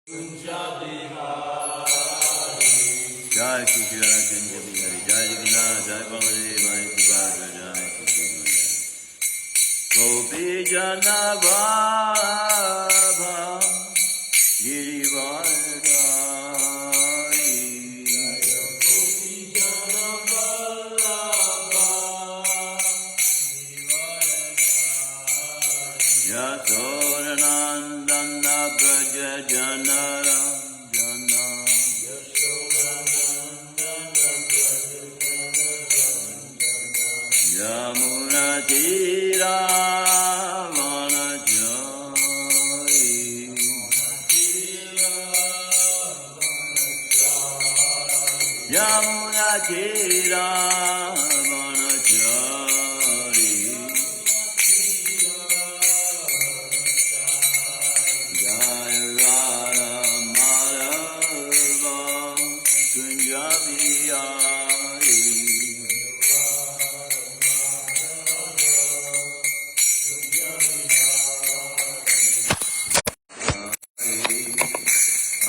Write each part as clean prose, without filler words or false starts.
Jai Krishna Kunja Bihari, Jai Jagannath, Jai Baladev, Jai Subhadra, Jai Sukhdev. Gopi Jana Vallabha Girivardhari, Gopi Jana Vallabha Girivardhari, Yasodhanandana Braja Janara Jana, Yamuna Tira Vanachari, Yamuna Tira Vanachari, Jaya Radha Madhava Kunja Bihari,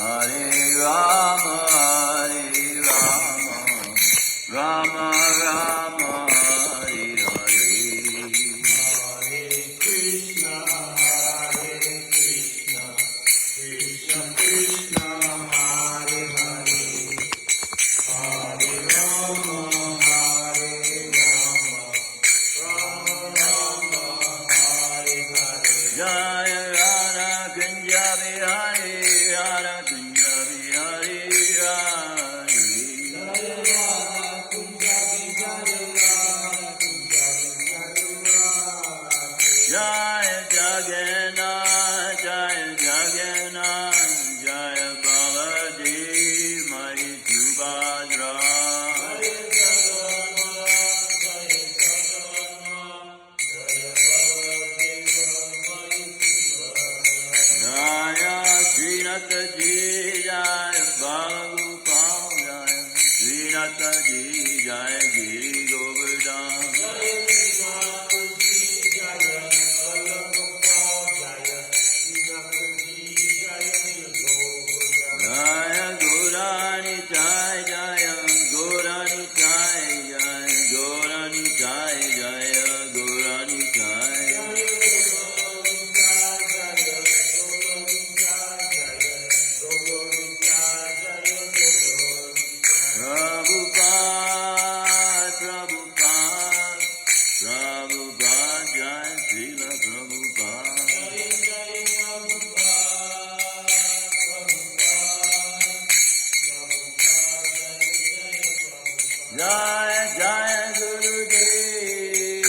Hare Rama, Rama Rama, Hare Hare. Hare Krishna, Krishna Krishna, Hare Hare. Hare Rama, Rama Rama, Hare Hare. Jaya Radha Kunja Bihari, Radha Kunja Bihari, Hare. Jaya Radha Kunja Bihari, Radha Kunja Bihari, Jaya Jagannath, Jaya Jagannath, Jaya Baladev, Mai Subhadra. Jaya Jagannath, Jaya Jagannath, Jaya Baladev, Mai Subhadra. Jaya Srinathaji, Jaya Balagopal, Jaya Srinathaji, Jaya Giri Govardhan. Jaya Srinathaji, Jaya Balagopal, Jaya Srinathaji, Jaya Giri Govardhan. Jaya Gaurani Jai, Jaya Gaurani Jai, Jaya Gaurani Jai, Jaya Gaurani Jai. Prabhupada, Prabhupada, Prabhupada, Jai Srila Prabhupada. Jai Jai Gurudev,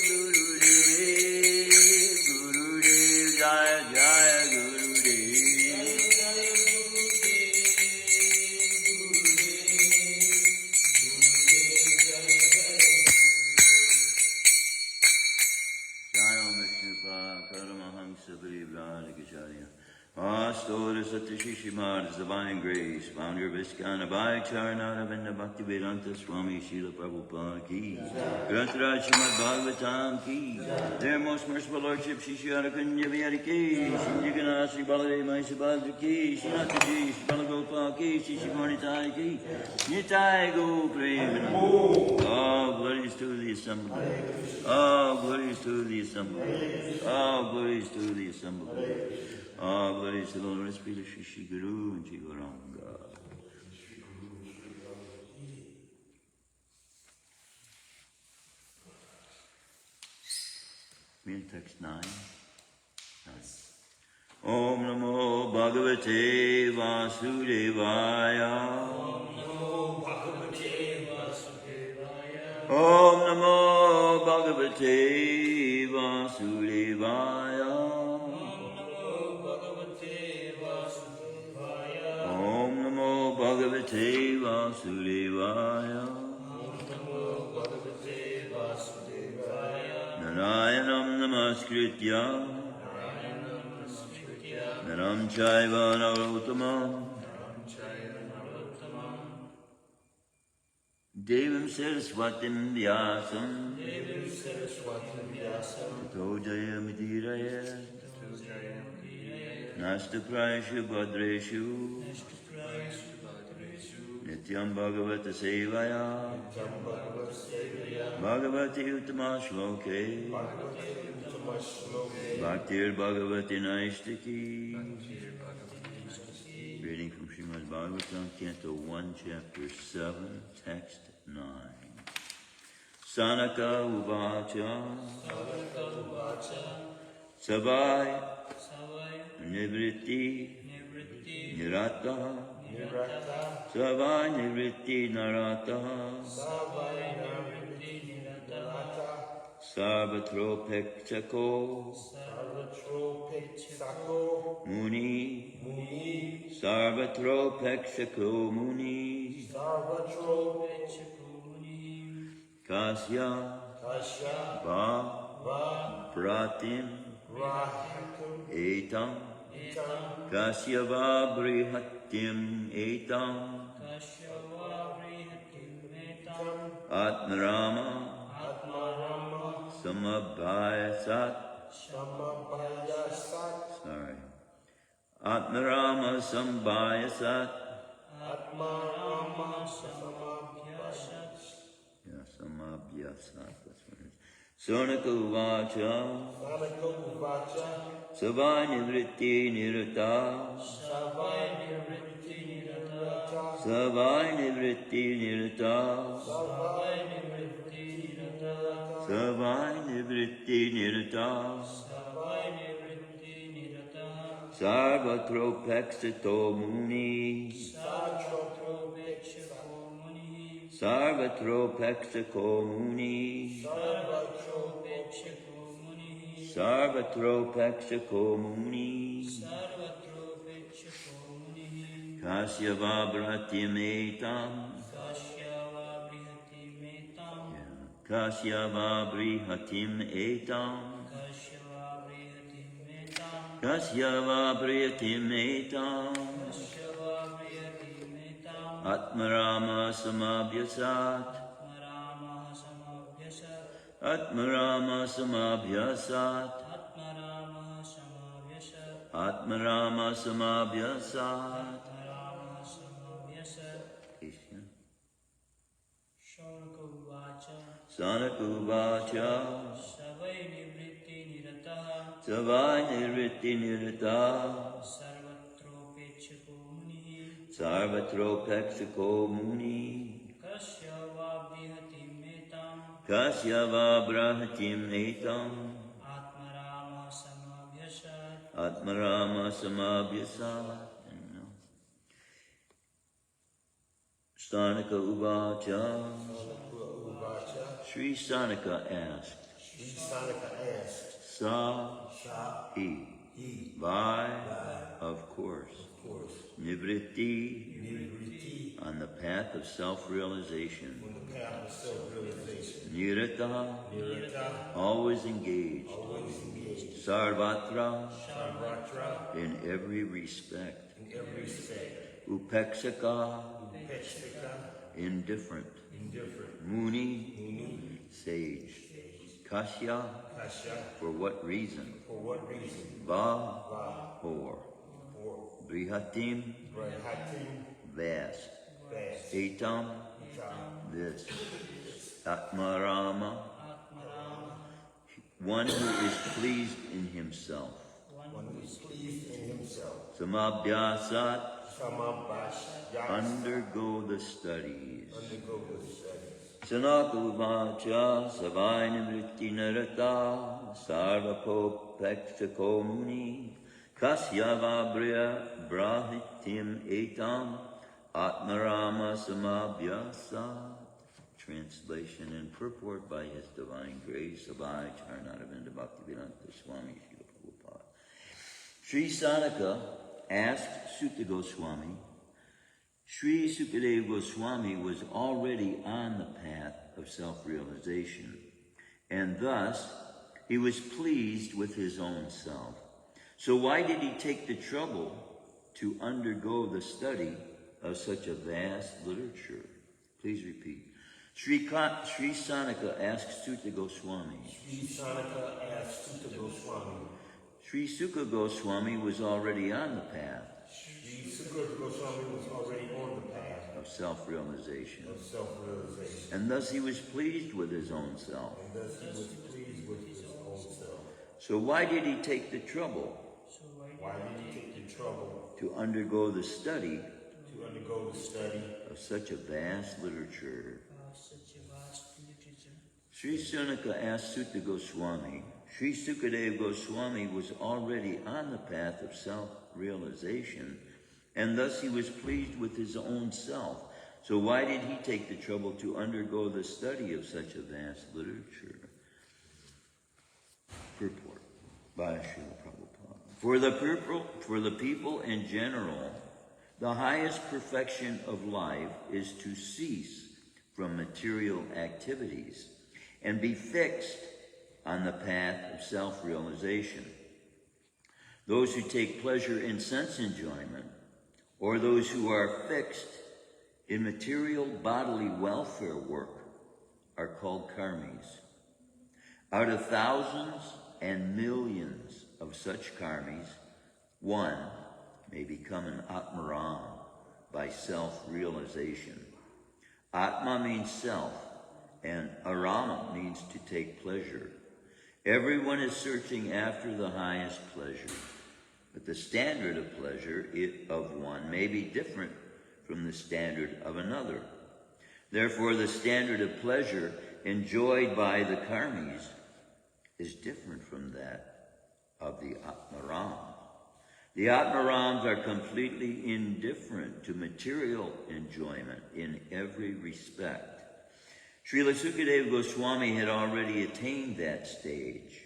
Gurudev, Gurudev, Jai Jai Gurudev. Jai Om Vishnupa Paramahamsa Parivrajakacharya. Pastor Satyashi Shrimad, Divine Grace, founder of ISKCON, Abhay Charanaravinda Bhaktivedanta Swami Srila Prabhupada ki. Grantaraj Shrimadbhagavatam ki. Their most merciful Lordship, Shri Kunja Bihari ki. Shri Jagannath, Shri Baladev, Mai Subhadra ki. Shri Nathaji, Shri Balagopal ki. Shri Shrimadbhagavatam ki. Nitai Go Premanand. All glories to the assembly. All glories to the assembly. All glories to the assembly. All glories to the Lord, Spirit of Shri Guru and Shri Gauranga. Read text 9. Om Namo Bhagavate Vasudevaya. Om Namo Bhagavate Vasudevaya. Om Namo Bhagavate Vasudevaya. Om Namo Bhagavate Vasudevaya. Narayanam Namaskritya Naram Chaiva Narottamam Devam Saraswatim Vyasam Tato Jayamitiraya Nastu Prayashu Bhadreshu Nityam Bhagavata Sevaya Bhagavati Uttama Shloke Bhaktir Bhagavati Naistiki. Reading from Shrimadbhagavatam, Canto 1, Chapter 7, Text 9. Sanaka Uvacha Savai Nivritti Nirata Savai Nivritti Narata Sarvatropekchako Muni Sarvatropekchako Muni Kasya Va Pratim Etam Kasya Va Brihatim Etam Atmarama Samabhayasat. Sorry. Atmarama Sambhayasat. Yeah, Samabhyasat. That's what it is. Sonaka Uvacha. Savai Nivritti Nirata. Savai Nivritti Nirata. Savai Nivritti Nirata. Sarvatropeksato Muni. Sarvatropeksato Muni. Sarvatropeksato Muni. Kasyava Bratim Etam. Kasyava Brihatim Etam. Kasyava Brihatim Etam. Atmarama Samabhyasat. Atmarama Samabhyasat. Atmarama Samabhyasat. Sanaka Uvacha Savai Nivritti Nirata Sarvatropekchako Muni Kasyava Brahatim Etam Atmarama Samabhyasat. Sanaka Uvacha. Sri Sanaka asked, Sa, he, Vai, of course, Nivritti, on the path of self-realization, Nirata, always engaged, Sarvatra, in every respect, Upekshaka, indifferent, Muni, sage, Kasya, for what reason? Va, for, Brihatim, vast, Etam, this, Atmarama, one who is pleased in himself, Samabhyasat, undergo the studies. Sanaka Uvacha Savai Nivritti Narata Sarvapopekchako Muni Kasyava Brahitim Etam Atmarama Samabhyasat. Translation and purport by His Divine Grace of I, Charnadavinda Bhaktivedanta Swami Srila Prabhupada. Sri Sanaka asked Sutta Goswami. Sri Sukadeva Goswami was already on the path of self-realization, and thus he was pleased with his own self. So why did he take the trouble to undergo the study of such a vast literature? Please repeat. Sri Sanaka asked Sutta Goswami. Sri Sukha Goswami was already on the path Sri Sukha Goswami was already on the path of self-realization. Self-realization. And thus he was pleased with his own self. And thus he was pleased with his own self. So why did he take the trouble Why did he take the trouble to undergo the study of such a vast literature? Sri Sunaka asked Sutta Goswami, Sri Sukadeva Goswami was already on the path of self-realization, and thus he was pleased with his own self. So why did he take the trouble to undergo the study of such a vast literature? Purport by Srila Prabhupada. For the people in general, the highest perfection of life is to cease from material activities and be fixed on the path of self-realization. Those who take pleasure in sense enjoyment, or those who are fixed in material bodily welfare work, are called karmis. Out of thousands and millions of such karmis, one may become an Atmaram by self-realization. Atma means self, and Arama means to take pleasure. Everyone is searching after the highest pleasure, but the standard of pleasure of one may be different from the standard of another. Therefore, the standard of pleasure enjoyed by the karmis is different from that of the Atmarams. The Atmarams are completely indifferent to material enjoyment in every respect. Srila Sukadeva Goswami had already attained that stage,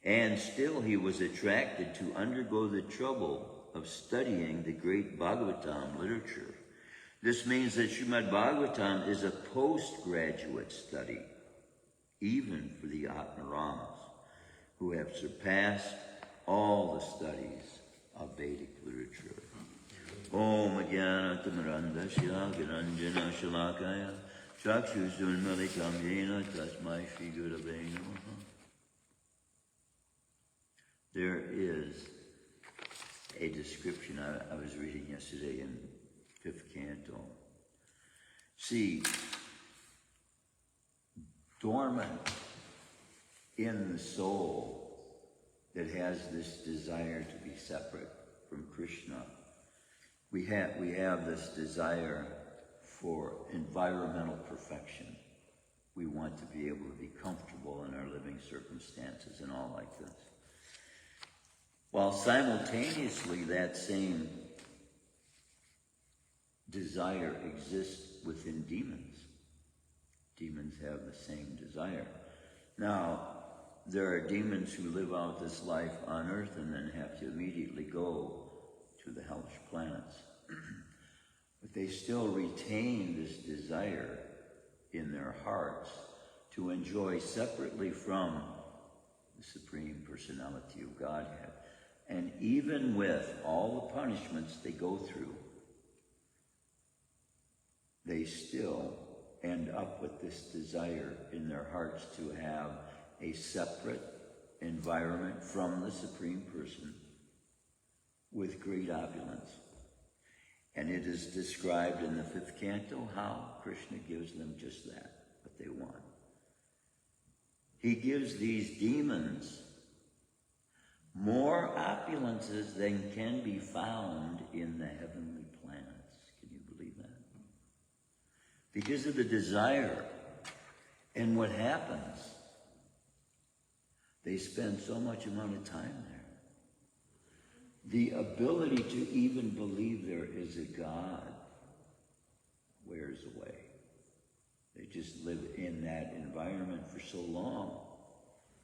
and still he was attracted to undergo the trouble of studying the great Bhagavatam literature. This means that Shrimadbhagavatam is a postgraduate study, even for the Atmarams, who have surpassed all the studies of Vedic literature. Om Jnana Tamaranda Shilagaranjana Shalakaya Chakshusdulmalitam Yena Tasmai Shri Gurave Namaha. There is a description I was reading yesterday in 5th canto. See, dormant in the soul that has this desire to be separate from Krishna, we have this desire for environmental perfection. We want to be able to be comfortable in our living circumstances and all like this. While simultaneously that same desire exists within demons. Demons have the same desire. Now, there are demons who live out this life on earth and then have to immediately go to the hellish planets. But they still retain this desire in their hearts to enjoy separately from the Supreme Personality of Godhead. And even with all the punishments they go through, they still end up with this desire in their hearts to have a separate environment from the Supreme Person with great opulence. And it is described in the 5th canto how Krishna gives them just that, what they want. He gives these demons more opulences than can be found in the heavenly planets. Can you believe that? Because of the desire. And what happens? They spend so much amount of time there. The ability to even believe there is a God wears away. They just live in that environment for so long.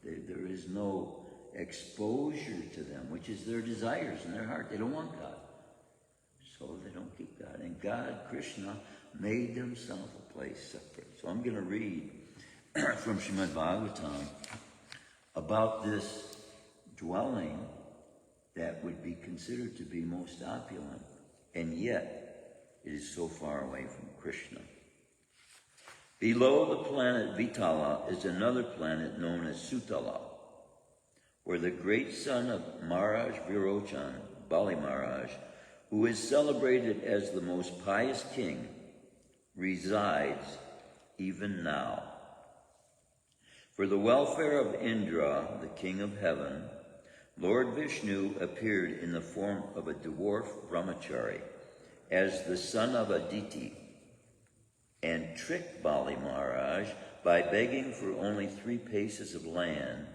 There is no exposure to them, which is their desires in their heart. They don't want God. So they don't keep God. And God, Krishna, made himself a place separate. So I'm going to read from Shrimadbhagavatam about this dwelling that would be considered to be most opulent, and yet it is so far away from Krishna. Below the planet Vitala is another planet known as Sutala, for the great son of Maharaj Virochan, Bali Maharaj, who is celebrated as the most pious king, resides even now. For the welfare of Indra, the king of heaven, Lord Vishnu appeared in the form of a dwarf brahmachari as the son of Aditi, and tricked Bali Maharaj by begging for only 3 paces of land,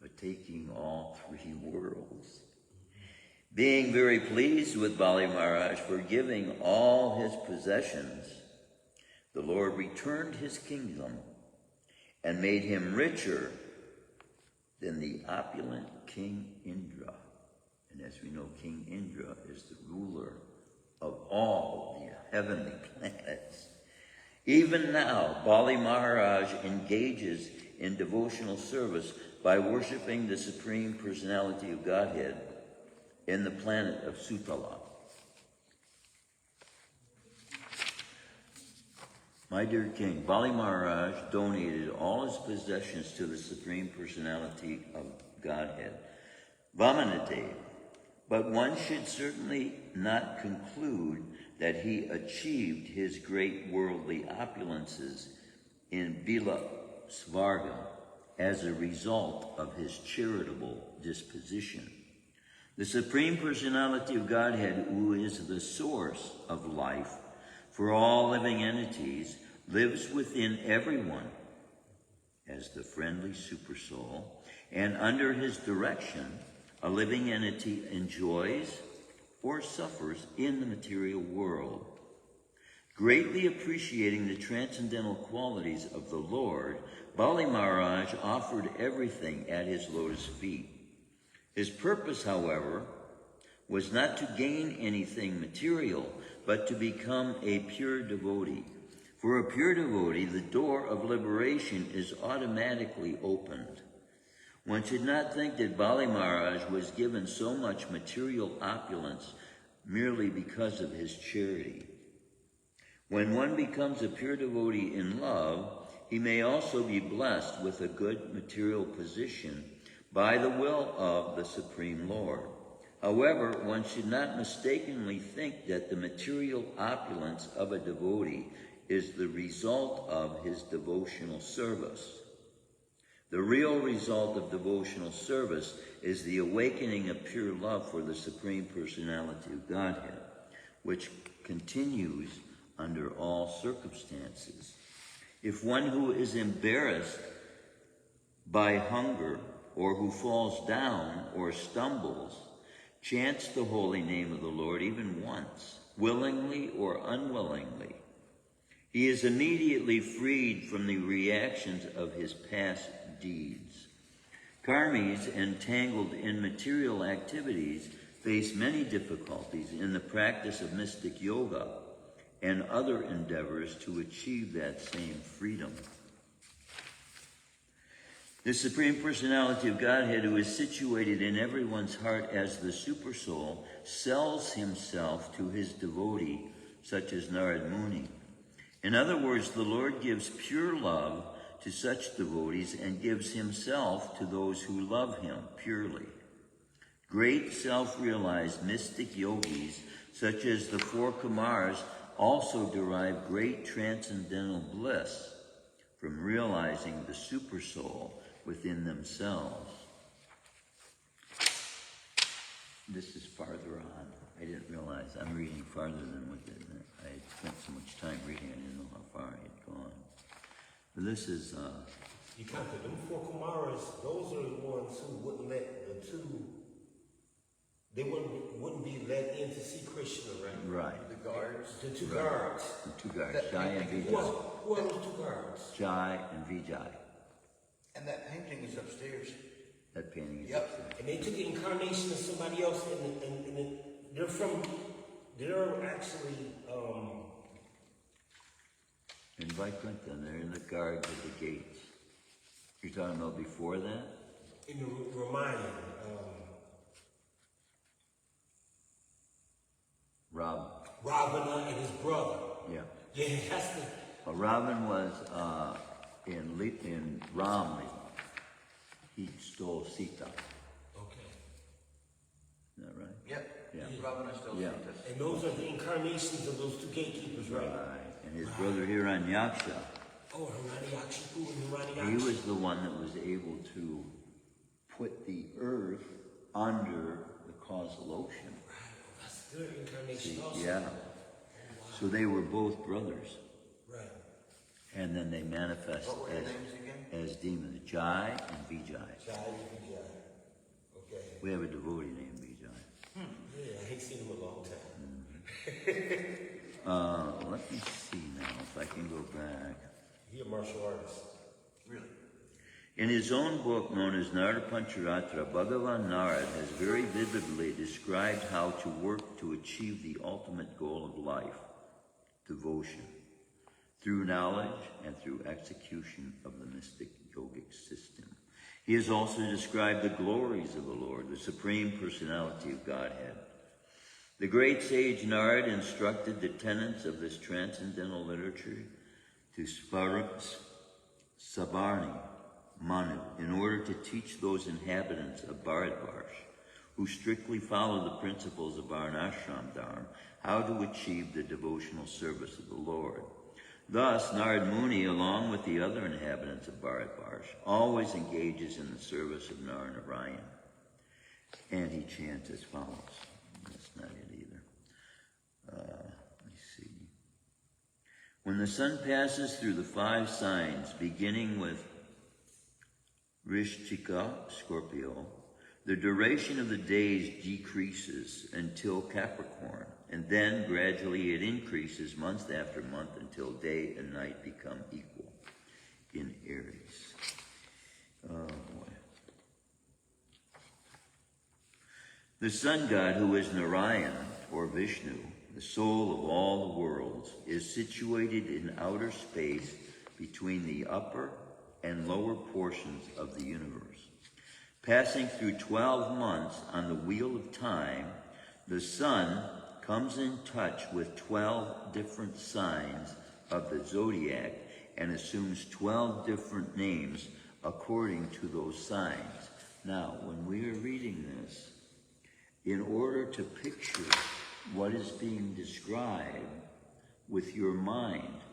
but taking all 3 worlds. Being very pleased with Bali Maharaj for giving all his possessions, the Lord returned his kingdom and made him richer than the opulent King Indra. And as we know, King Indra is the ruler of all the heavenly planets. Even now, Bali Maharaj engages in devotional service by worshiping the Supreme Personality of Godhead in the planet of Sutala. My dear King, Bali Maharaj donated all his possessions to the Supreme Personality of Godhead, Vamanadev, but one should certainly not conclude that he achieved his great worldly opulences in Bila Svarga as a result of his charitable disposition. The Supreme Personality of Godhead, who is the source of life for all living entities, lives within everyone as the friendly supersoul, and under his direction, a living entity enjoys or suffers in the material world. Greatly appreciating the transcendental qualities of the Lord, Bali Maharaj offered everything at his lotus feet. His purpose, however, was not to gain anything material, but to become a pure devotee. For a pure devotee, the door of liberation is automatically opened. One should not think that Bali Maharaj was given so much material opulence merely because of his charity. When one becomes a pure devotee in love, he may also be blessed with a good material position by the will of the Supreme Lord. However, one should not mistakenly think that the material opulence of a devotee is the result of his devotional service. The real result of devotional service is the awakening of pure love for the Supreme Personality of Godhead, which continues under all circumstances. If one who is embarrassed by hunger, or who falls down or stumbles, chants the holy name of the Lord even once, willingly or unwillingly, he is immediately freed from the reactions of his past deeds. Karmis entangled in material activities face many difficulties in the practice of mystic yoga and other endeavors to achieve that same freedom. The Supreme Personality of Godhead, who is situated in everyone's heart as the Supersoul, sells himself to his devotee, such as Narad Muni. In other words, the Lord gives pure love to such devotees and gives himself to those who love him purely. Great self-realized mystic yogis, such as the 4 Kumars, also derive great transcendental bliss from realizing the Supersoul within themselves. This is farther on. I didn't realize I'm reading farther than what I had spent so much time reading. I didn't know how far I had gone. But this is... You count them 4 Kumaras, those are the ones who wouldn't let the 2, they wouldn't be let in to see Krishna, right? Right. The guards. The 2 Right. guards. The 2 guards, Jai and Vijay. Who are those 2 guards? Jai and Vijay. And that painting is upstairs. That painting is Yep. upstairs. And they took the incarnation of somebody else, and they're actually, In Vaikuntha, they're in the guards at the gates. You're talking about before that? in the Ramayana, Ravana and his brother. Yeah. Yeah, that's the, Well, Ravan was in Ram. he stole Sita. Okay. Is that right? Yep. Yeah. Ravana still Yeah. Sita. And those are the incarnations of those two gatekeepers, right? Right. And his brother Hiranyaksha, Oh, Hiranyakshipu and Hiranyaksha. he was the one that was able to put the earth under the causal ocean. Right. Oh, that's their incarnation See, also. yeah. Oh, wow. So they were both brothers. Right. And then they manifest What were their names again? as demons, Jai and Vijay. Jai Vijay. Okay. We have a devotee named Vijay. Yeah, I ain't seen him in a long time. Let me see now if I can go back. He a martial artist. Really? In his own book known as Narada Pancharatra, Bhagavan Narad has very vividly described how to work to achieve the ultimate goal of life, devotion, through knowledge and through execution of the mystic yogic system. He has also described the glories of the Lord, the Supreme Personality of Godhead. The great sage Narad instructed the tenets of this transcendental literature to Sabarni Manu in order to teach those inhabitants of Bharatvarsh who strictly follow the principles of Varnashram Dharma how to achieve the devotional service of the Lord. Thus, Narad Muni, along with the other inhabitants of Bharatvarsh, always engages in the service of Narayan. And he chants as follows. That's not it either. Let me see. When the sun passes through the 5 signs, beginning with Vrishchika, Scorpio, the duration of the days decreases until Capricorn, and then gradually it increases month after month until day and night become equal in Aries. Oh boy. The sun god, who is Narayan, or Vishnu, the soul of all the worlds, is situated in outer space between the upper and lower portions of the universe. Passing through 12 months on the wheel of time, the sun comes in touch with 12 different signs of the zodiac and assumes 12 different names according to those signs. Now, when we are reading this, in order to picture what is being described with your mind,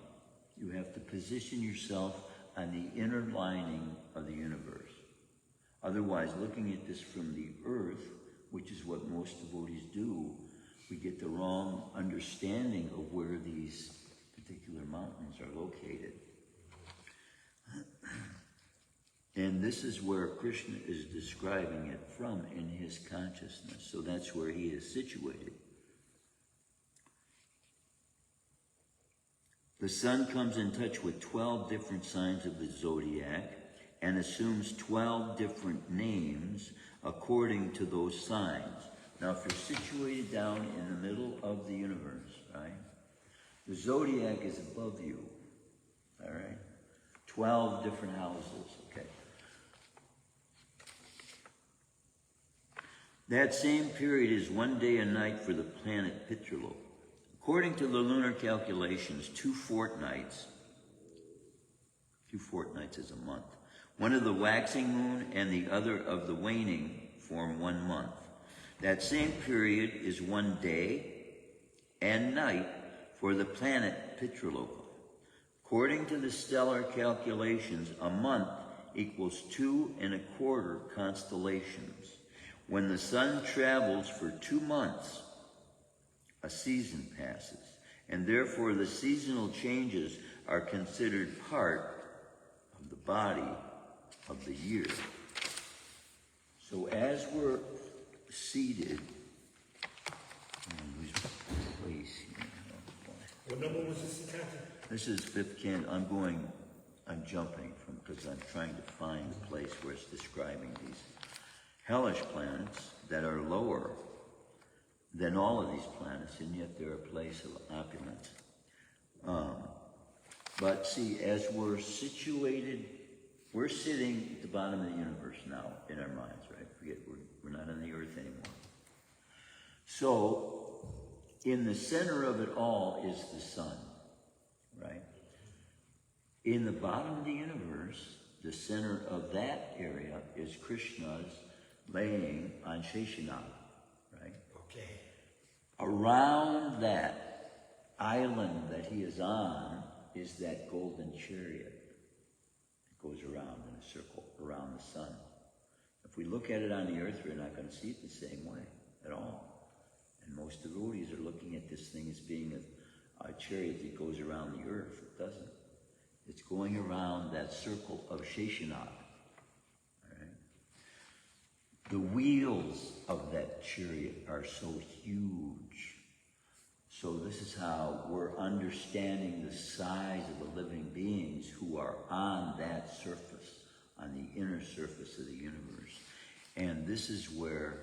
you have to position yourself on the inner lining of the universe. Otherwise, looking at this from the earth, which is what most devotees do, we get the wrong understanding of where these particular mountains are located. And this is where Krishna is describing it from in his consciousness. So that's where he is situated. The sun comes in touch with 12 different signs of the zodiac and assumes 12 different names according to those signs. Now, if you're situated down in the middle of the universe, right, the zodiac is above you, all right? 12 different houses, okay? That same period is 1 day and night for the planet Pitraloka. According to the lunar calculations, 2 fortnights is a month. One of the waxing moon and the other of the waning form 1 month. That same period is 1 day and night for the planet Pitraloka. According to the stellar calculations, a month equals 2 1/4 constellations. When the sun travels for 2 months, a season passes, and therefore the seasonal changes are considered part of the body of the year. So as we're seated, lose my place here. Oh boy. What number was this in content? This is 5th candle. I'm jumping from because I'm trying to find the place where it's describing these hellish planets that are lower than all of these planets, and yet they're a place of opulence. But see, as we're situated, we're sitting at the bottom of the universe now in our minds, right? Forget, we're not on the earth anymore. So, in the center of it all is the sun, right? In the bottom of the universe the center of that area is Krishna's laying on Sheshanag, right? Okay. Around that island that he is on is that golden chariot. It goes around in a circle around the sun. If we look at it on the earth, we're not going to see it the same way at all. And most devotees are looking at this thing as being a chariot that goes around the earth. It doesn't. It's going around that circle of Sheshanag. All right? The wheels of that chariot are so huge. So this is how we're understanding the size of the living beings who are on that surface, on the inner surface of the universe. And this is where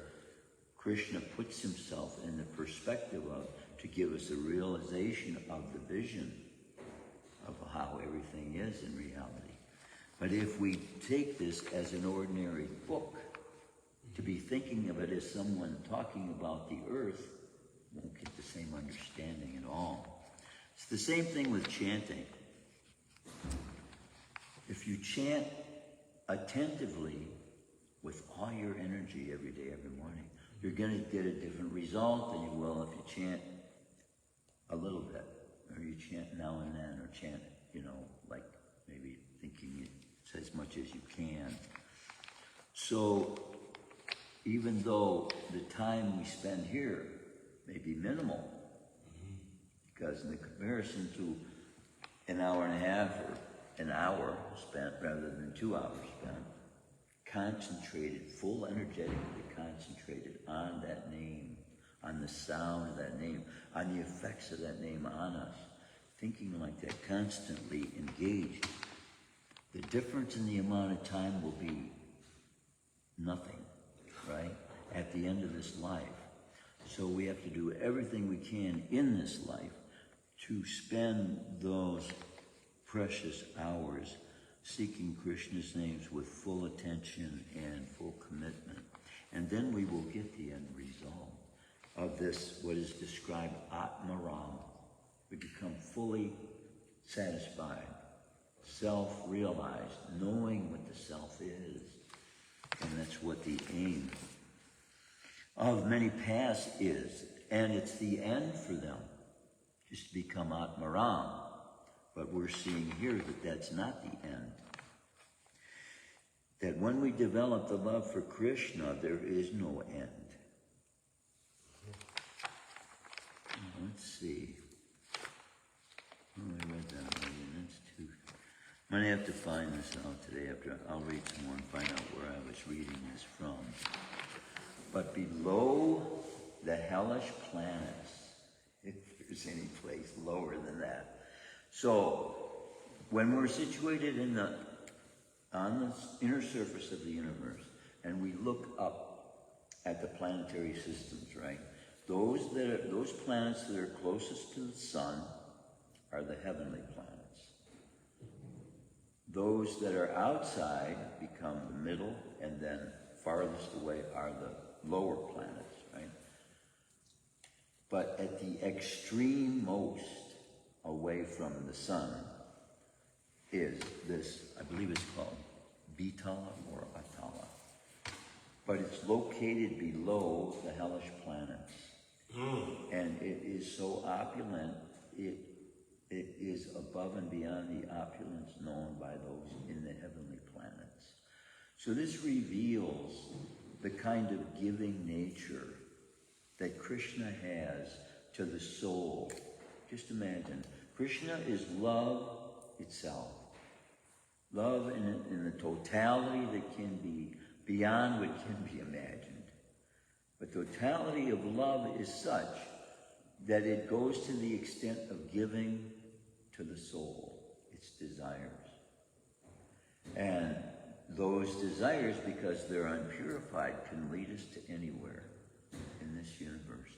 Krishna puts himself in the perspective of, to give us a realization of the vision of how everything is in reality. But if we take this as an ordinary book, to be thinking of it as someone talking about the earth, won't get the same understanding at all. It's the same thing with chanting. If you chant attentively with all your energy every day, every morning, you're going to get a different result than you will if you chant a little bit, or you chant now and then, or chant, like maybe thinking it's as much as you can. So even though the time we spend here may be minimal, because in the comparison to an hour and a half or an hour spent rather than 2 hours spent, concentrated, full energetically concentrated on that name, on the sound of that name, on the effects of that name on us, thinking like that, constantly engaged, the difference in the amount of time will be nothing, right, at the end of this life. So we have to do everything we can in this life to spend those precious hours seeking Krishna's names with full attention and full commitment. And then we will get the end result of this, what is described Atmaram. We become fully satisfied, self-realized, knowing what the self is. And that's what the aim of many paths is. And it's the end for them, just to become Atmaram. But we're seeing here that that's not the end. That when we develop the love for Krishna, there is no end. Let's see. Oh, I read that already. That's too. I'm going to have to find this out today. I'll read some more and find out where I was reading this from. But below the hellish planets, if there's any place lower than that. So, when we're situated on the inner surface of the universe, and we look up at the planetary systems, right? Those planets that are closest to the sun are the heavenly planets. Those that are outside become the middle, and then farthest away are the lower planets, right? But at the extreme most away from the sun is this, I believe it's called Vitala or Atala. But it's located below the hellish planets. And it is so opulent, it is above and beyond the opulence known by those in the heavenly planets. So this reveals the kind of giving nature that Krishna has to the soul. Just imagine, Krishna is love itself. Love in the totality that can be beyond what can be imagined. But the totality of love is such that it goes to the extent of giving to the soul its desires. And those desires, because they're unpurified, can lead us to anywhere in this universe,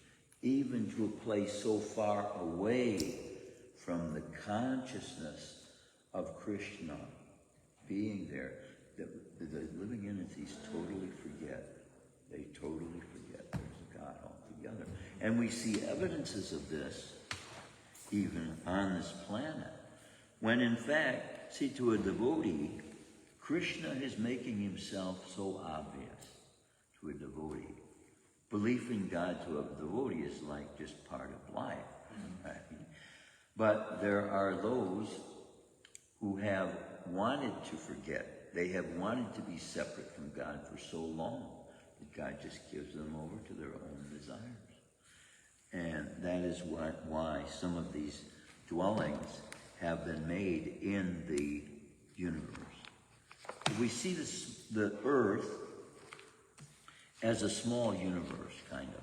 even to a place so far away from the consciousness of Krishna being there that the living entities totally forget. They totally forget there's a God altogether. And we see evidences of this even on this planet. When in fact, see, to a devotee, Krishna is making himself so obvious to a devotee. Belief in God to a devotee is like just part of life. Right? But there are those who have wanted to forget. They have wanted to be separate from God for so long that God just gives them over to their own desires. And that is why some of these dwellings have been made in the universe. We see the earth as a small universe, kind of.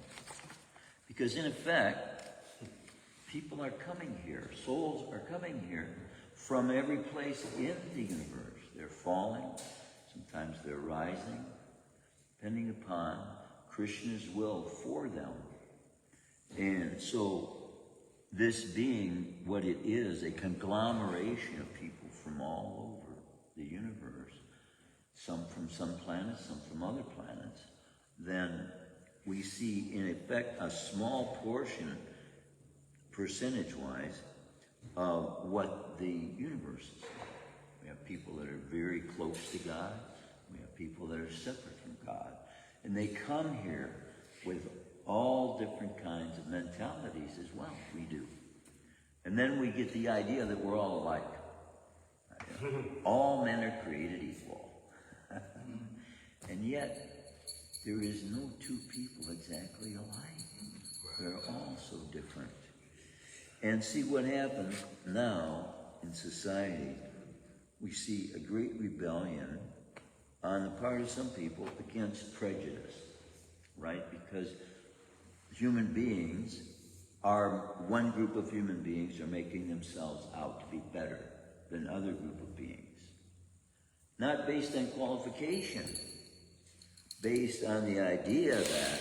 Because in effect, people are coming here, souls are coming here from every place in the universe. They're falling, sometimes they're rising, depending upon Krishna's will for them. And so, this being what it is, a conglomeration of people from all over the universe, some from some planets, some from other planets, then we see in effect a small portion, percentage-wise, of what the universe is. We have people that are very close to God. We have people that are separate from God. And they come here with all different kinds of mentalities as well. We do. And then we get the idea that we're all alike. All men are created equal. And yet, there is no two people exactly alike. They're all so different. And see what happens now in society. We see a great rebellion on the part of some people against prejudice, right? Because human beings one group of human beings are making themselves out to be better than other group of beings. Not based on qualification, based on the idea that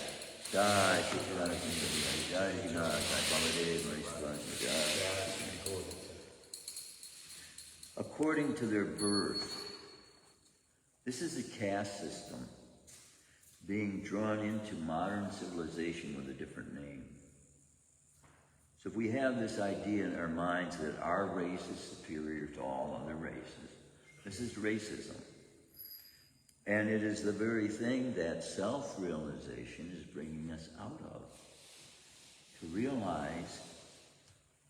according to their birth. This is a caste system being drawn into modern civilization with a different name. So if we have this idea in our minds that our race is superior to all other races, this is racism. And it is the very thing that self-realization is bringing us out of. To realize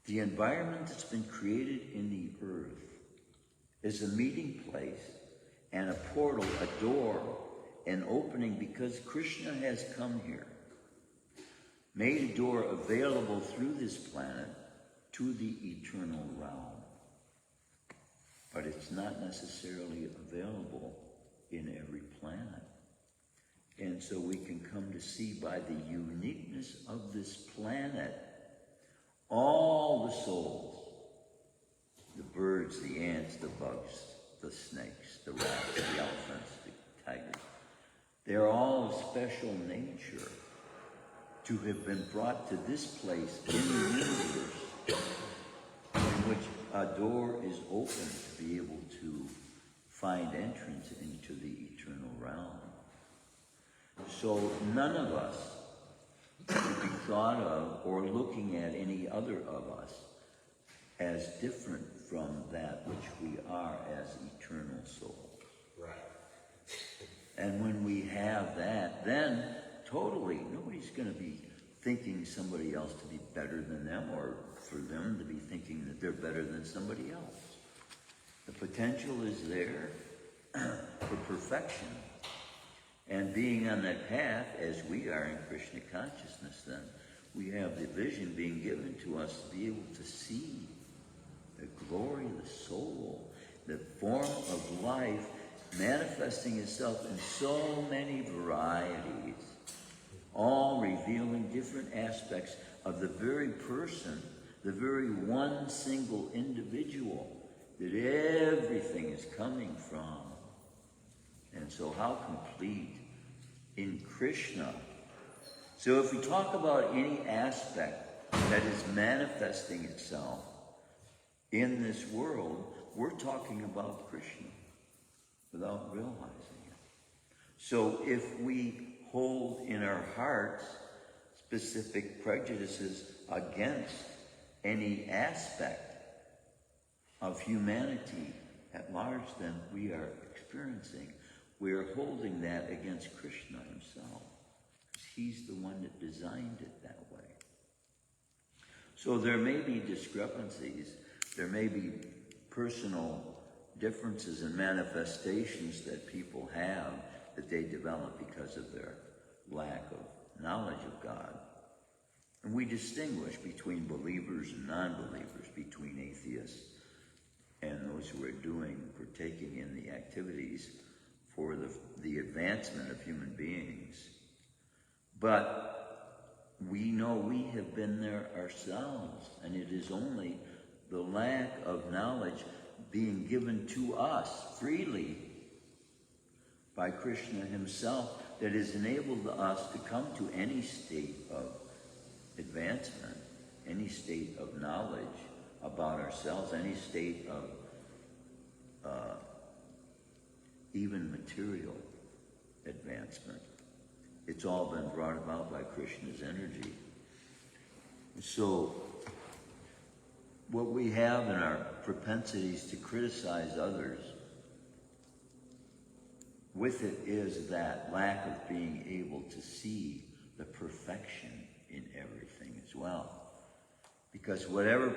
the environment that's been created in the earth is a meeting place and a portal, a door, an opening, because Krishna has come here, made a door available through this planet to the eternal realm. But it's not necessarily available in every planet. And so we can come to see by the uniqueness of this planet, all the souls, the birds, the ants, the bugs, the snakes, the rats, the elephants, the tigers, they're all of special nature to have been brought to this place in the universe in which a door is open to be able to find entrance into the eternal realm. So none of us should be thought of or looking at any other of us as different from that which we are as eternal souls. Right. And when we have that, then totally nobody's going to be thinking somebody else to be better than them, or for them to be thinking that they're better than somebody else. The potential is there for perfection. And being on that path, as we are in Krishna consciousness, then we have the vision being given to us to be able to see the glory of the soul, the form of life manifesting itself in so many varieties, all revealing different aspects of the very person, the very one single individual that everything is coming from. And so how complete in Krishna. So if we talk about any aspect that is manifesting itself in this world, we're talking about Krishna without realizing it. So if we hold in our hearts specific prejudices against any aspect of humanity at large than we are experiencing, we are holding that against Krishna himself. He's the one that designed it that way. So there may be discrepancies, there may be personal differences and manifestations that people have that they develop because of their lack of knowledge of God. And we distinguish between believers and non-believers, between atheists and those who are partaking in the activities for the advancement of human beings. But we know we have been there ourselves, and it is only the lack of knowledge being given to us freely by Krishna himself that has enabled us to come to any state of advancement, any state of knowledge about ourselves, any state of even material advancement. It's all been brought about by Krishna's energy. So what we have in our propensities to criticize others, with it is that lack of being able to see the perfection in everything as well. Because whatever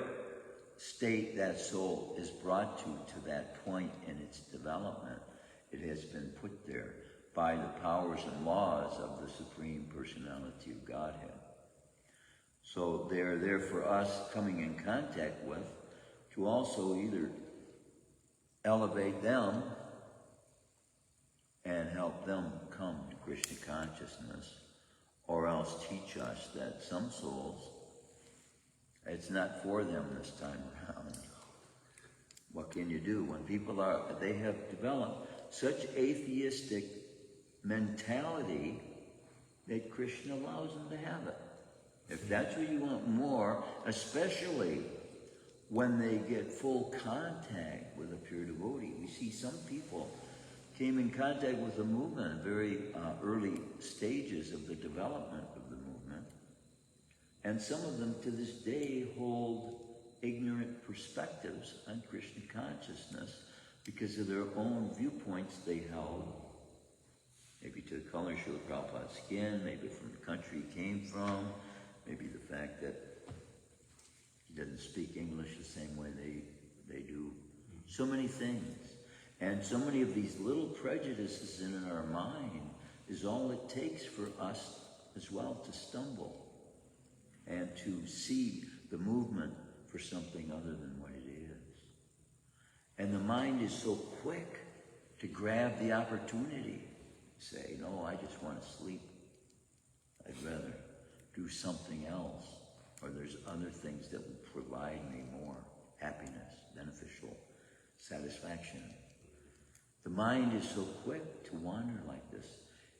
state that soul is brought to that point in its development, it has been put there by the powers and laws of the Supreme Personality of Godhead. So they are there for us coming in contact with to also either elevate them and help them come to Krishna consciousness, or else teach us that some souls, it's not for them this time around. What can you do when people they have developed such atheistic mentality that Krishna allows them to have it? If that's what you want more, especially when they get full contact with a pure devotee. We see some people came in contact with the movement in very early stages of the development of the movement. And some of them to this day hold ignorant perspectives on Krishna consciousness because of their own viewpoints they held, maybe to the color of Srila Prabhupada's skin, maybe from the country he came from, maybe the fact that he doesn't speak English the same way they do. So many things. And so many of these little prejudices in our mind is all it takes for us as well to stumble and to see the movement for something other than what it is. And the mind is so quick to grab the opportunity, say, no, I just want to sleep. I'd rather do something else, or there's other things that will provide me more happiness, beneficial satisfaction. The mind is so quick to wander like this.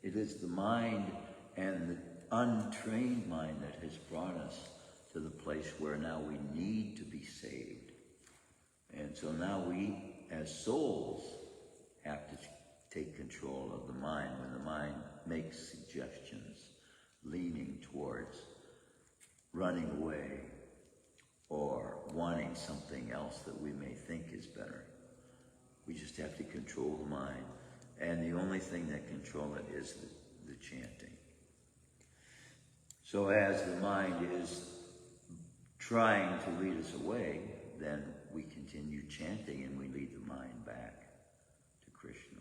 It is the mind and the untrained mind that has brought us to the place where now we need to be saved. And so now we, as souls, have to take control of the mind when the mind makes suggestions leaning towards running away or wanting something else that we may think is better. We just have to control the mind. And the only thing that controls it is the chanting. So as the mind is trying to lead us away, then we continue chanting and we lead the mind back to Krishna.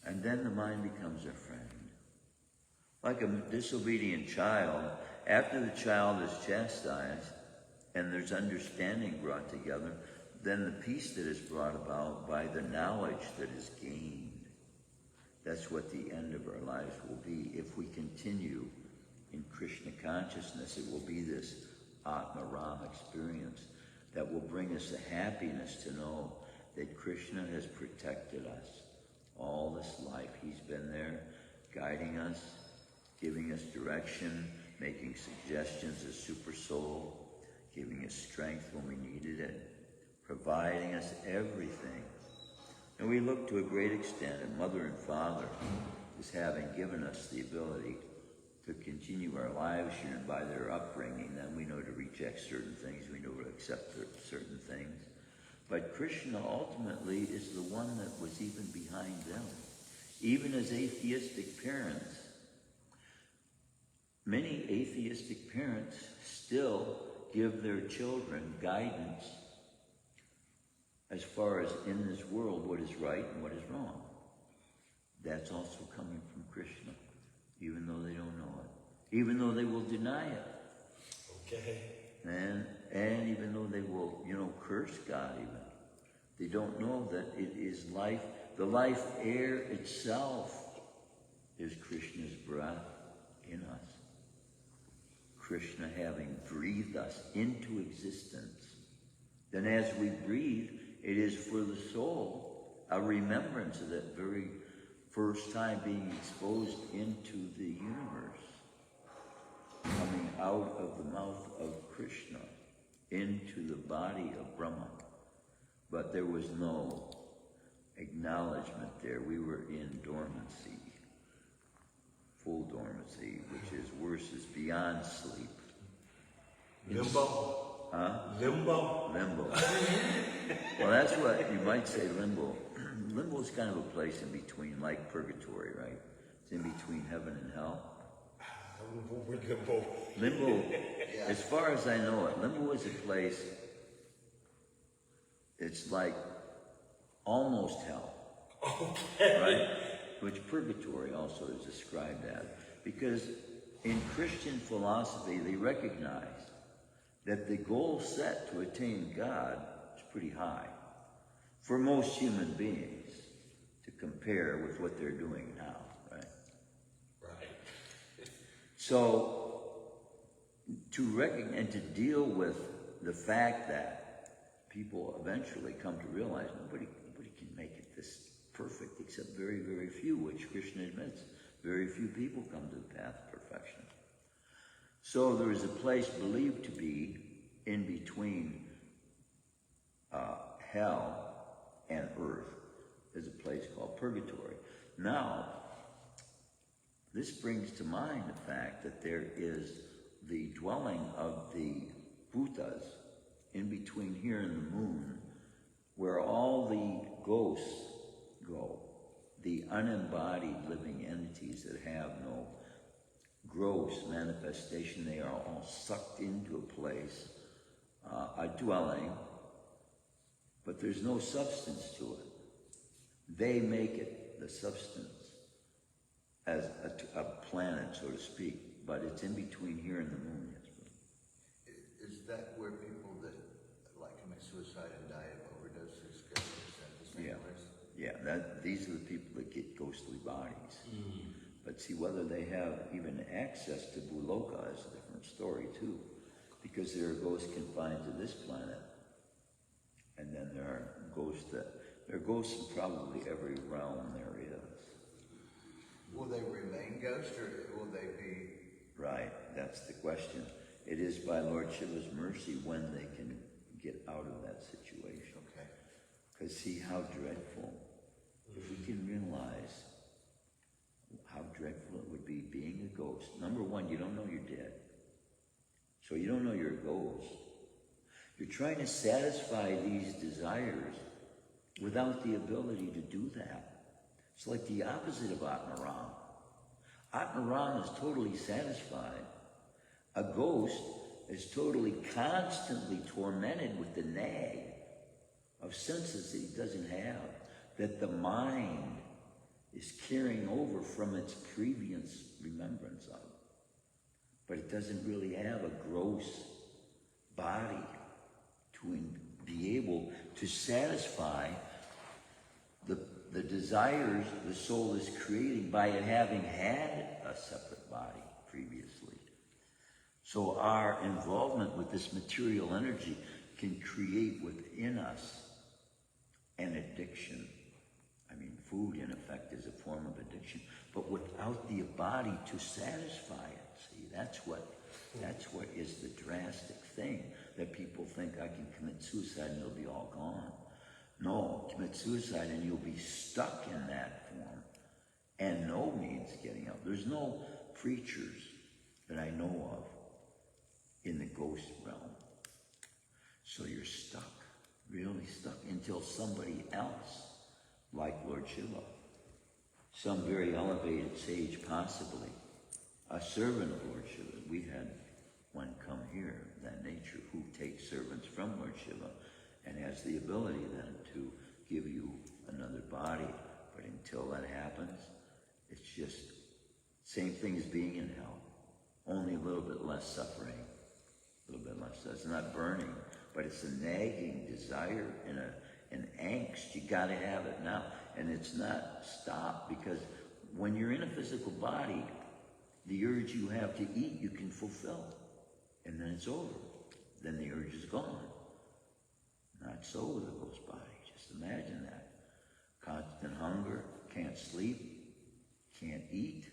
And then the mind becomes our friend. Like a disobedient child, after the child is chastised and there's understanding brought together, then the peace that is brought about by the knowledge that is gained, that's what the end of our lives will be. If we continue in Krishna consciousness, it will be this Atma Ram experience that will bring us the happiness to know that Krishna has protected us all this life. He's been there guiding us, giving us direction, making suggestions as super soul, giving us strength when we needed it, providing us everything. And we look to a great extent at Mother and Father as having given us the ability to continue our lives here, and by their upbringing, then we know to reject certain things, we know to accept certain things. But Krishna ultimately is the one that was even behind them. Even as atheistic parents, many atheistic parents still give their children guidance as far as in this world what is right and what is wrong. That's also coming from Krishna, even though they don't know it, even though they will deny it. Okay. And even though they will, curse God even. They don't know that it is life. The life air itself is Krishna's breath in us. Krishna having breathed us into existence. Then as we breathe, it is for the soul a remembrance of that very first time being exposed into the universe, coming out of the mouth of Krishna into the body of Brahma. But there was no acknowledgement there. We were in dormancy, full dormancy, which is worse, is beyond sleep. Limbo? Huh? Limbo? Limbo. Well, that's what you might say, limbo. Limbo is kind of a place in between, like purgatory, right? It's in between heaven and hell. Limbo. Limbo, as far as I know it, limbo is a place, it's like almost hell, right? Which purgatory also is described as. Because in Christian philosophy, they recognize that the goal set to attain God is pretty high for most human beings to compare with what they're doing now, right? Right. So, to recognize and to deal with the fact that people eventually come to realize nobody can make it this perfect except very, very few, which Krishna admits. Very few people come to the path of perfection. So there is a place believed to be in between hell and earth. There's a place called purgatory. Now, this brings to mind the fact that there is the dwelling of the Bhutas in between here and the moon, where all the ghosts go, the unembodied living entities that have no gross manifestation. They are all sucked into a place, a dwelling, but there's no substance to it. They make it the substance as a planet, so to speak, but it's in between here and the moon. Is that where people that commit suicide and die of overdoses go? Is that the same place? Yeah, these are the people that get ghostly bodies. But see, whether they have even access to Buloka is a different story too, because there are ghosts confined to this planet, and then there are ghosts in probably every realm there is. Will they remain ghosts, or will they be? Right, that's the question. It is by Lord Shiva's mercy when they can get out of that situation. Okay. Because see how dreadful, if we can realize how dreadful it would be being a ghost. Number one, you don't know you're dead. So you don't know you're a ghost. You're trying to satisfy these desires without the ability to do that. It's like the opposite of Atmaram. Atmaram is totally satisfied. A ghost is totally constantly tormented with the nag of senses that he doesn't have, that the mind is carrying over from its previous remembrance of. But it doesn't really have a gross body to be able to satisfy the desires the soul is creating by it having had a separate body previously. So our involvement with this material energy can create within us an addiction. I mean, food in effect is a form of addiction, but without the body to satisfy it. See, that's what is the drastic thing, that people think I can commit suicide and it'll be all gone. No, commit suicide and you'll be stuck in that form and no means getting out. There's no preachers that I know of in the ghost realm. So you're stuck. really stuck until somebody else, like Lord Shiva, some very elevated sage possibly, a servant of Lord Shiva. We had one come here, that nature, who takes servants from Lord Shiva and has the ability then to give you another body. But until that happens, it's just same thing as being in hell, only a little bit less suffering, a little bit less. It's not burning, but it's a nagging desire and an angst. You got to have it now, and it's not stopped, because when you're in a physical body, the urge you have to eat you can fulfill, and then it's over. Then the urge is gone. Not so with a ghost body. Just imagine that. Constant hunger, can't sleep, can't eat,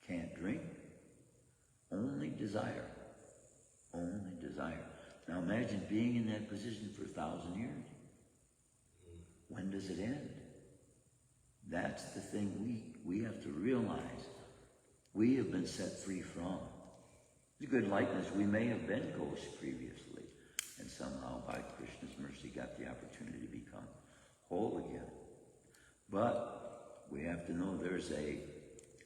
can't drink. Only desire. Only desire. Now imagine being in that position for 1,000 years. When does it end? That's the thing we have to realize. We have been set free from. It's a good likeness. We may have been ghosts previously, and somehow by Krishna's mercy got the opportunity to become whole again. But we have to know there's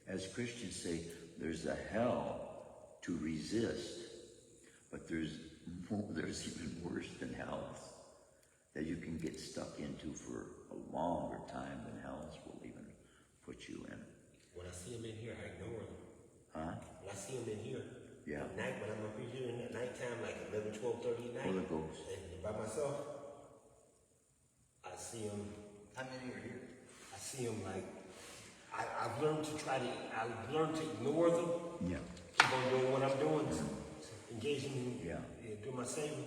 as Christians say, there's a hell to resist, but there's even worse than hell that you can get stuck into for a longer time than hells will even put you in. When I see them in here, I ignore them. Huh? When I see them in here, Yeah. at night, when I'm up here in the nighttime, like 11, 12:30 at night, Or the ghosts. and by myself, I see them. How many are here? I see them like, I've learned to ignore them. Yeah. Keep on doing what I'm doing, engaging in, Yeah. doing my saving.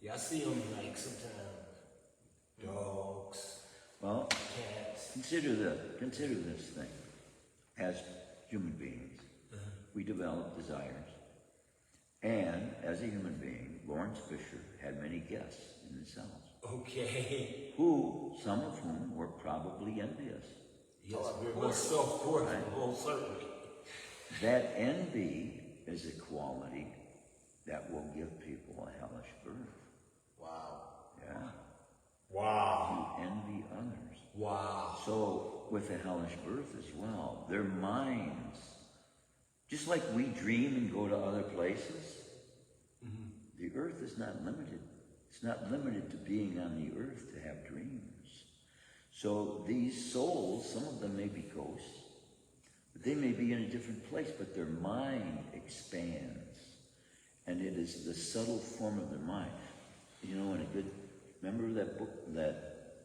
Yeah, I see them like sometimes dogs, Well, cats. consider this thing. As human beings, we develop desires. And as a human being, Lawrence Fisher had many guests in his cells, Okay. some of whom were probably envious. Yes, most self-worth, Right. most certainly. That envy is a quality that will give people a hellish birth. Wow. Yeah. Wow. You envy others. Wow. So with a hellish birth as well, their minds, just like we dream and go to other places, the earth is not limited. It's not limited to being on the earth to have dreams. So these souls, some of them may be ghosts, but they may be in a different place, but their mind expands. And it is the subtle form of their mind. You know, remember that book, that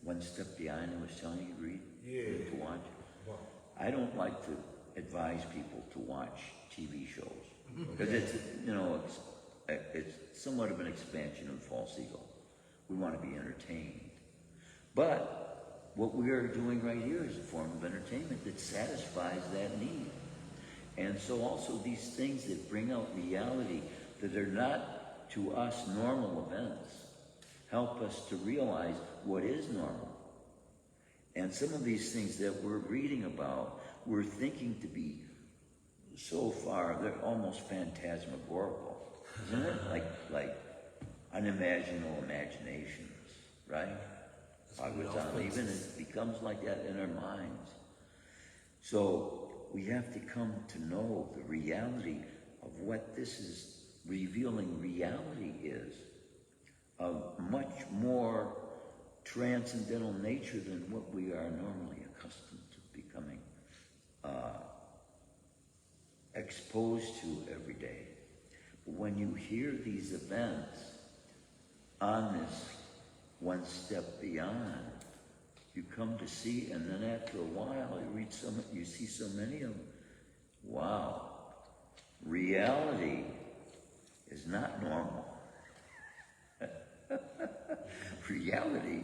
One Step Behind I was telling you to read? Yeah. To watch? Wow. I don't like to advise people to watch TV shows, because it's somewhat of an expansion of false ego. We want to be entertained. But what we are doing right here is a form of entertainment that satisfies that need. And so also these things that bring out reality that are not to us normal events help us to realize what is normal. And some of these things that we're reading about, we're thinking to be so far, they're almost phantasmagorical, isn't it? Like unimaginable imaginations, right? Even it becomes like that in our minds. So we have to come to know the reality of what this is revealing. Reality is of much more transcendental nature than what we are normally accustomed to becoming exposed to every day. But when you hear these events on this one step beyond, you come to see, and then after a while you see so many of them. Wow, reality is not normal. Reality,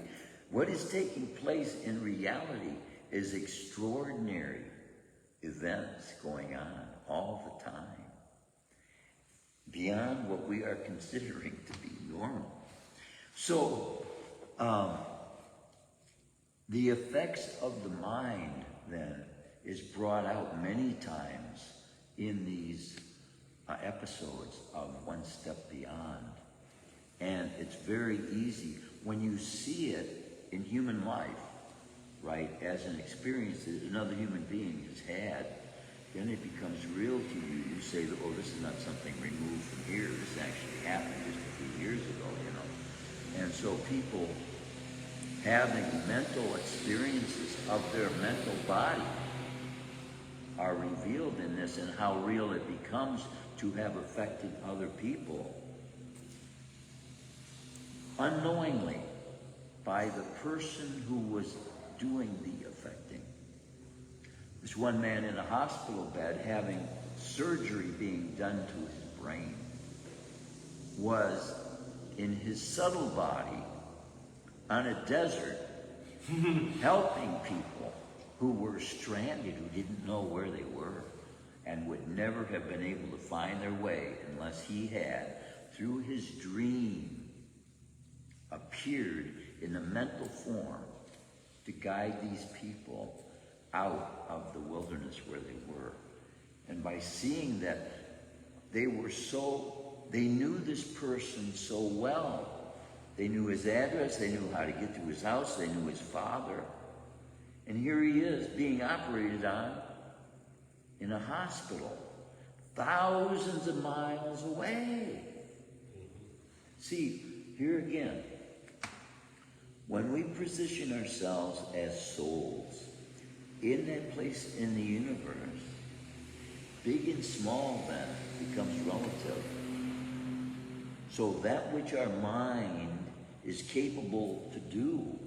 what is taking place in reality is extraordinary events going on all the time, beyond what we are considering to be normal. So, the effects of the mind, then, is brought out many times in these episodes of One Step Beyond. And it's very easy when you see it in human life, right, as an experience that another human being has had, then it becomes real to you. You say, oh, this is not something removed from here. This actually happened just a few years ago, you know. And so people having mental experiences of their mental body are revealed in this, and how real it becomes to have affected other people unknowingly by the person who was doing the affecting. There's one man in a hospital bed having surgery being done to his brain, was in his subtle body on a desert helping people who were stranded, who didn't know where they were and would never have been able to find their way unless he had, through his dream, appeared in a mental form to guide these people out of the wilderness where they were. And by seeing that they knew this person so well. They knew his address, they knew how to get to his house, they knew his father. And here he is being operated on in a hospital, thousands of miles away. See, here again, when we position ourselves as souls in that place in the universe, big and small then becomes relative. So that which our mind is capable to do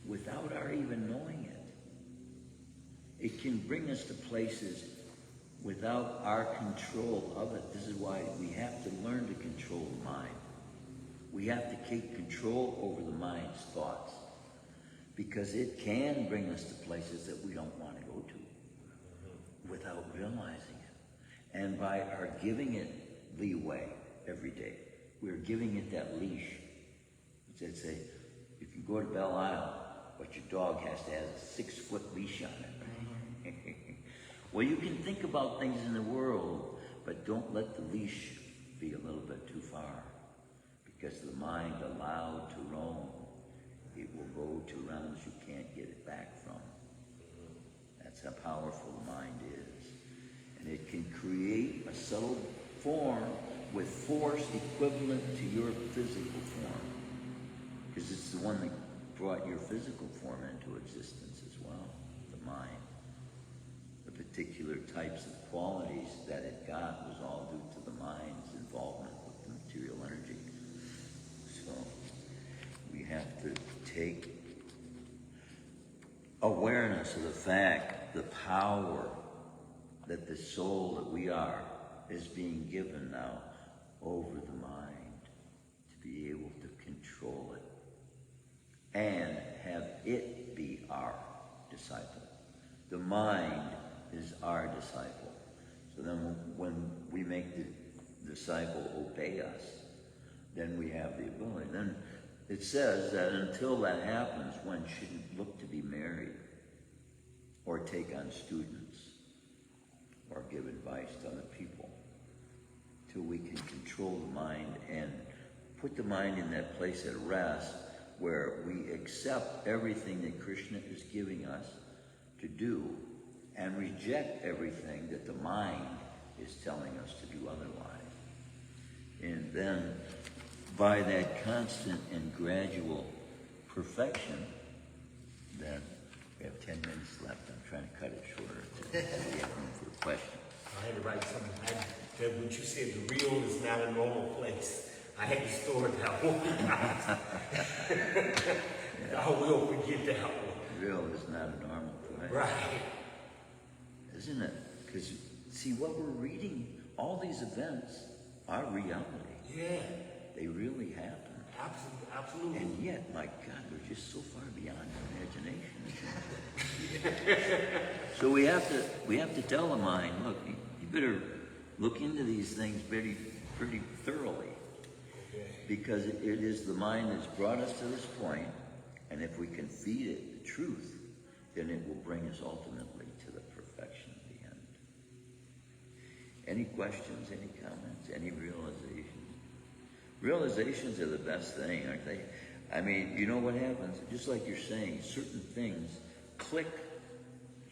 without our even knowing it, it can bring us to places without our control of it. This is why we have to learn to control the mind. We have to take control over the mind's thoughts, because it can bring us to places that we don't want to go to without realizing it. And by our giving it leeway every day, we're giving it that leash. They'd say, you can go to Belle Isle, but your dog has to have a 6-foot leash on it. Well, you can think about things in the world, but don't let the leash be a little bit too far, because the mind allowed to roam, it will go to realms you can't get it back from. That's how powerful the mind is. And it can create a subtle form with force equivalent to your physical form, because it's the one that brought your physical form into existence as well, the mind. The particular types of qualities that it got was all due to the mind's involvement with the material energy. So we have to take awareness of the fact, the power that the soul that we are is being given now over the mind to be able to control it and have it be our disciple. The mind is our disciple. So then when we make the disciple obey us, then we have the ability. Then it says that until that happens, one shouldn't look to be married or take on students or give advice to other people, till we can control the mind and put the mind in that place at rest where we accept everything that Krishna is giving us to do and reject everything that the mind is telling us to do otherwise. And then by that constant and gradual perfection, then we have 10 minutes left. I'm trying to cut it shorter to get room for a question. I had to write something. That when you said the real is not a normal place, I had to store that one. I will forget that one. Real is not a normal place. Right. Isn't it? Because, see, what we're reading, all these events are reality. Yeah. They really happen. Absolutely. And yet, my God, we're just so far beyond imagination. So we have to tell the mind, look, you better look into these things pretty thoroughly. Okay. Because it is the mind that's brought us to this point, and if we can feed it the truth, then it will bring us ultimately to the perfection of the end. Any questions, any comments, any realizations? Realizations are the best thing, aren't they? I mean, you know what happens? Just like you're saying, certain things click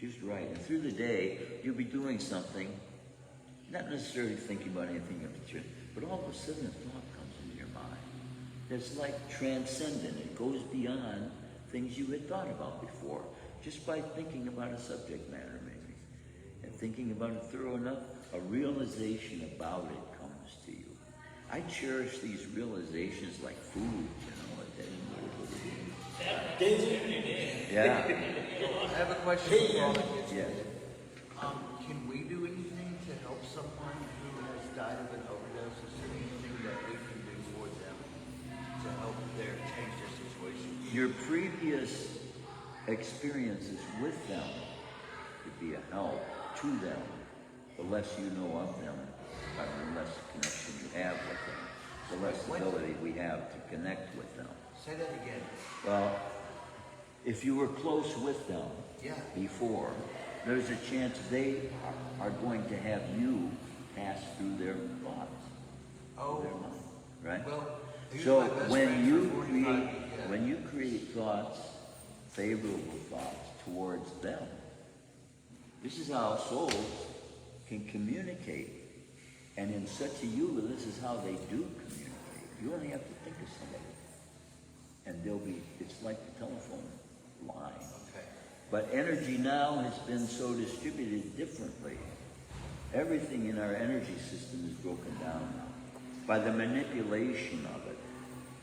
just right. And through the day, you'll be doing something, not necessarily thinking about anything in particular, but all of a sudden a thought comes into your mind. That's like transcendent. It goes beyond things you had thought about before, just by thinking about a subject matter, maybe. And thinking about it thorough enough, a realization about it comes to you. I cherish these realizations like food, you know. Yeah. I have a question for all the kids. Yes. Can we do anything to help someone who has died of an overdose? Is there anything that we can do for them to help change their situation? Your previous experiences with them could be a help to them. The less you know of them, the less connection you have with them, the less ability we have to connect with them. Say that again. Well, if you were close with them Yeah. before, there's a chance they are going to have you pass through their thoughts, Oh. their mind, right? Well, he was So my best when friend you for 45 create, years, yeah. when you create thoughts, favorable thoughts towards them, this is how souls can communicate. And in such a yuga, this is how they do communicate. You only have to think of somebody. And it's like the telephone line. Okay. But energy now has been so distributed differently. Everything in our energy system is broken down now by the manipulation of it.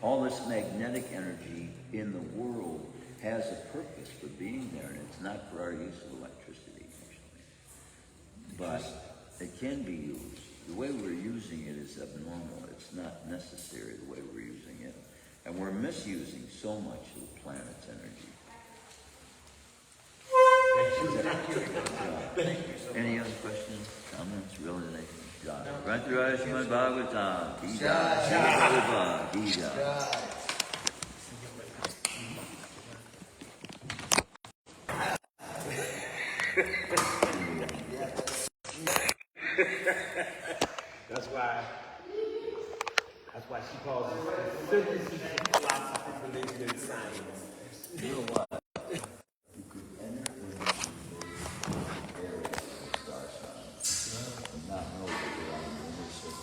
All this magnetic energy in the world has a purpose for being there, and it's not for our use of electricity, actually. But it can be used. The way we're using it is abnormal. It's not necessary the way we're using it. And we're misusing so much of the planet's energy. Any other questions, comments, realizations? Right through Shrimadbhagavatam. That's why she calls it the synthesis of philosophy, religion, and science. You know what?